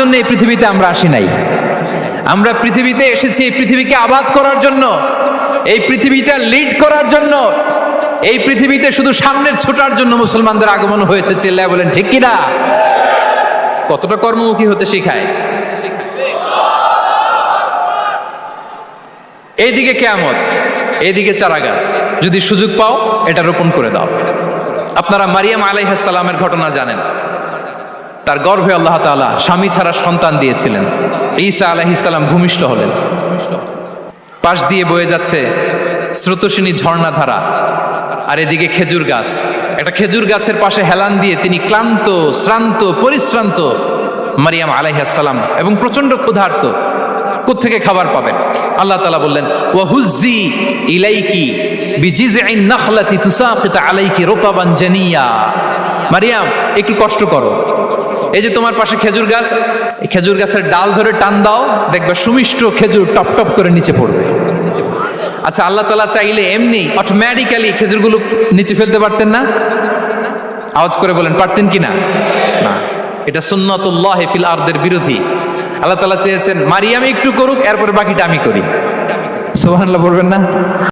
জন্য এই পৃথিবীতে আমরা আসি নাই। আমরা পৃথিবীতে এসেছি এই পৃথিবীকে আবাদ করার জন্য, এই পৃথিবীটা লিড করার জন্য। এই পৃথিবীতে শুধু সামনের ছোটার জন্য মুসলমানদের আগমন হয়েছে। চিল্লায় বলেন ঠিক কিনা? কতটা কর্মমুখী হতে শেখায়। এইদিকে কিয়ামত, এইদিকে চারা গাছ। যদি সুযোগ পাও এটা রোপণ করে দাও। আপনারা মারিয়াম আলাইহিস সালামের ঘটনা জানেন। তার গর্ভে আল্লাহ তাআলা স্বামী ছাড়া সন্তান দিয়েছিলেন। ঈসা আলাইহিস সালাম ভূমিষ্ঠ হলেন। পাশ দিয়ে বয়ে যাচ্ছে স্রোতস্বিনী ঝর্ণাধারা, আর এদিকে খেজুর গাছ। একটা খেজুর গাছের পাশে হেলান দিয়ে তিনি ক্লান্ত, শ্রান্ত, পরিশ্রান্ত মারিয়াম আলাইহিস সালাম, এবং প্রচন্ড ক্ষুধার্ত। কোত্থেকে খাবার পাবেন? আল্লাহ তাআলা বললেন, ওয়াহুজ্জি ইলাইকি বিজিযইন নাখলাতি তুসাকিত আলাইকি রুতাবান জানিয়া। মারিয়াম, একটু কষ্ট করো। এই যে তোমার পাশে খেজুর গাছ, এই খেজুর গাছের ডাল ধরে টান দাও, দেখবে সুমিষ্ট খেজুর টপ টপ করে নিচে পড়বে। আচ্ছা, আল্লাহ তাআলা চাইলে এমনি অটোমেটিক্যালি খেজুরগুলো নিচে ফেলতে পারতেন না? আওয়াজ করে বলেন, পারতেন কি না? না, এটা সুন্নাতুল্লাহি ফিল আরদের বিরোধী। আল্লাহ তাআলা চেয়েছেন মারিয়াম একটু করুক, এরপরে বাকিটা আমি করি। সুবহানাল্লাহ বলবেন না?